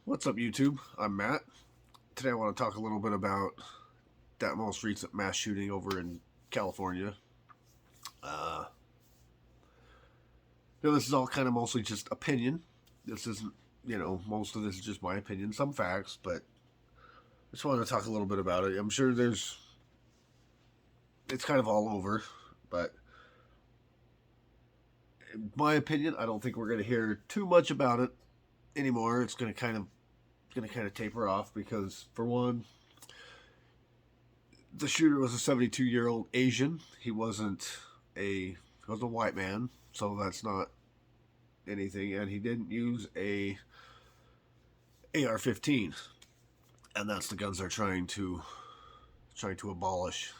What's up, YouTube? I'm Matt. Today I want to talk a little bit about that most recent mass shooting over in California. Uh, this is all kind of mostly just opinion. This isn't, most of this is just my opinion, some facts, but I just want to talk a little bit about it. I'm sure it's kind of all over, but in my opinion, I don't think we're going to hear too much about it anymore. It's going to kind of taper off because, for one, the shooter was a 72-year-old Asian. He was a white man, so that's not anything. And he didn't use a AR-15, and that's the guns they're trying to abolish.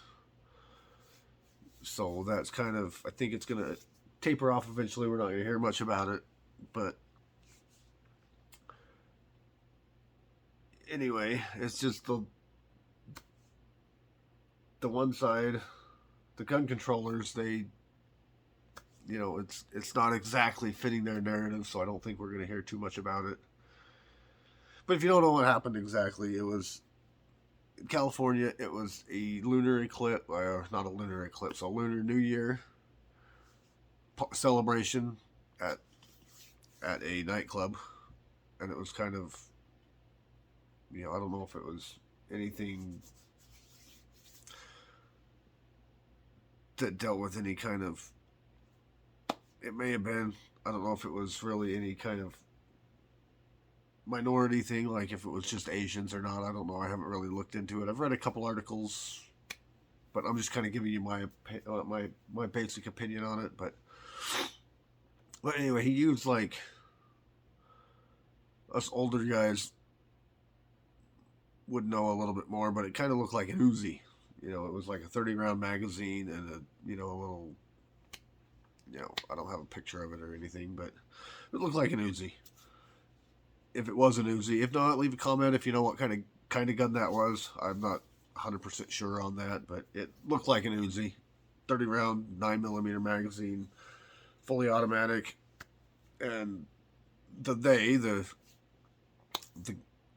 So that's kind of, I think it's gonna taper off eventually. We're not gonna hear much about it, but anyway, it's just the one side, the gun controllers, it's not exactly fitting their narrative, so I don't think we're going to hear too much about it. But if you don't know what happened exactly, it was in California. It was a lunar eclipse, or not a lunar eclipse, a lunar New Year celebration at at a nightclub, and it was kind of, I don't know if it was anything that dealt with any kind of. It may have been. I don't know if it was really any kind of minority thing, like if it was just Asians or not. I don't know. I haven't really looked into it. I've read a couple articles, but I'm just kind of giving you my basic opinion on it. But anyway, he used, like, us older guys would know a little bit more, but it kind of looked like an Uzi. It was like a 30 round magazine and a little. I don't have a picture of it or anything, but it looked like an Uzi. If it was an Uzi. If not, leave a comment if you know what kind of gun that was. I'm not 100% sure on that, but it looked like an Uzi. 30 round 9mm magazine, fully automatic, and the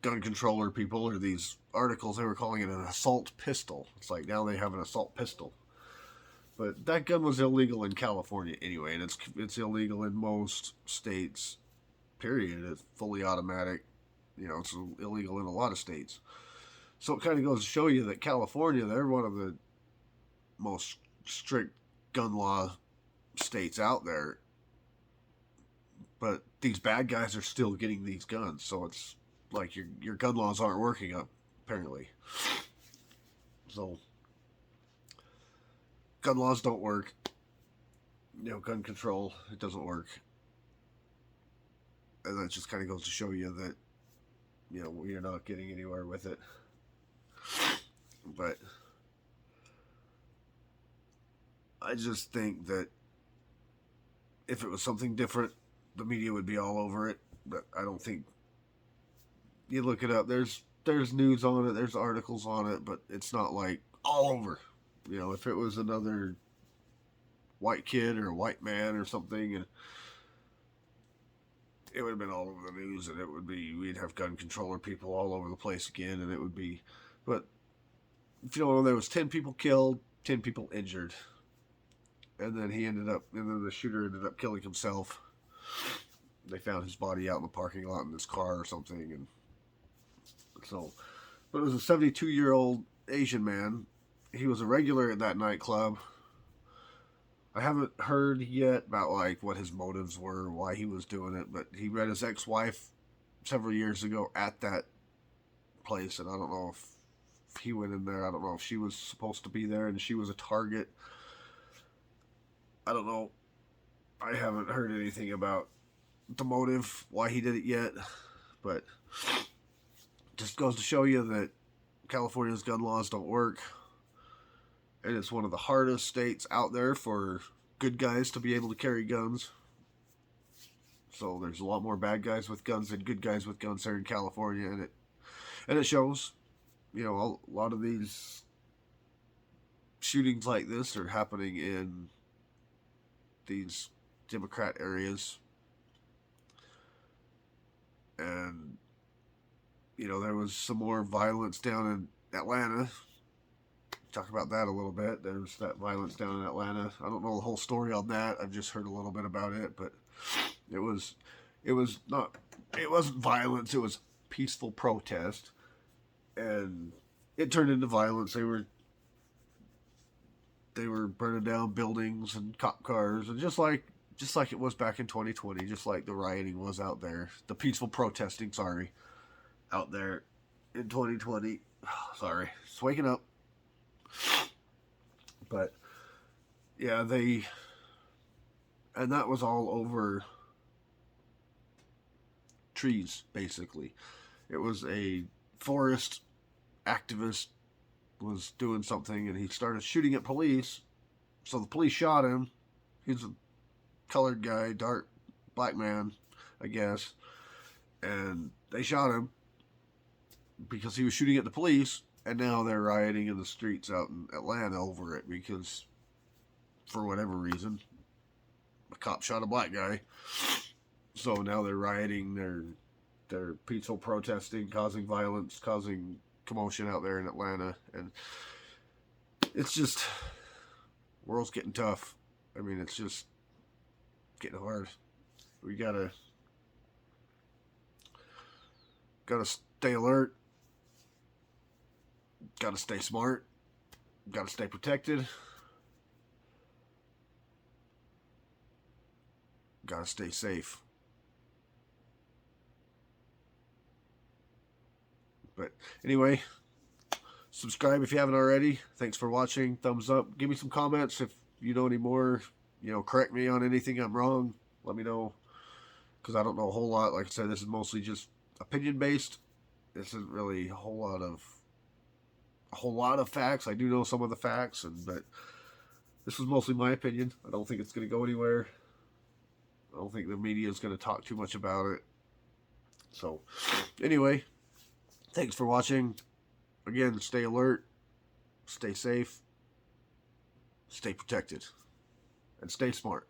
gun controller people, or these articles, they were calling it an assault pistol. It's like now they have an assault pistol. But that gun was illegal in California anyway, and it's illegal in most states. Period. It's fully automatic. It's illegal in a lot of states. So it kind of goes to show you that California, they're one of the most strict gun law states out there. But these bad guys are still getting these guns, so it's like your gun laws aren't working up, apparently. So gun laws don't work. Gun control, it doesn't work. And that just kind of goes to show you that, you're not getting anywhere with it. But I just think that if it was something different, the media would be all over it. But I don't think. You look it up. There's news on it. There's articles on it, but it's not like all over. If it was another white kid or a white man or something, and it would have been all over the news, and we'd have gun controller people all over the place again, and it would be. But if you don't know, there was 10 people killed, 10 people injured, and then the shooter ended up killing himself. They found his body out in the parking lot in his car or something, and so. But it was a 72-year-old Asian man. He was a regular at that nightclub. I haven't heard yet about, like, what his motives were, why he was doing it, but he met his ex-wife several years ago at that place, and I don't know if he went in there. I don't know if she was supposed to be there and she was a target. I don't know. I haven't heard anything about the motive, why he did it yet, but just goes to show you that California's gun laws don't work, and it's one of the hardest states out there for good guys to be able to carry guns. So there's a lot more bad guys with guns than good guys with guns here in California, and it shows. A lot of these shootings like this are happening in these Democrat areas, and there was some more violence down in Atlanta. Talk about that a little bit. There's that violence down in Atlanta. I don't know the whole story on that. I've just heard a little bit about it, but it was not, it wasn't violence. It was peaceful protest, and it turned into violence. They were burning down buildings and cop cars, and just like it was back in 2020, just like the rioting was out there, the peaceful protesting, sorry, out there in 2020. Sorry, just waking up. But yeah, and that was all over trees, basically. It was a forest activist was doing something, and he started shooting at police. So the police shot him. He's a colored guy, dark black man, I guess, and they shot him because he was shooting at the police. And now they're rioting in the streets out in Atlanta over it because, for whatever reason, a cop shot a black guy. So now they're rioting. They're peaceful protesting, causing violence, causing commotion out there in Atlanta, and it's just, world's getting tough. I mean, it's just getting hard. We gotta stay alert. Gotta stay smart. Gotta stay protected. Gotta stay safe. But anyway, subscribe if you haven't already. Thanks for watching. Thumbs up. Give me some comments if you know any more. Correct me on anything I'm wrong. Let me know, because I don't know a whole lot. Like I said, this is mostly just opinion based. This isn't really a whole lot of facts. I do know some of the facts, but this was mostly my opinion. I don't think it's going to go anywhere. I don't think the media is going to talk too much about it. So, anyway, thanks for watching. Again, stay alert, stay safe, stay protected, and stay smart.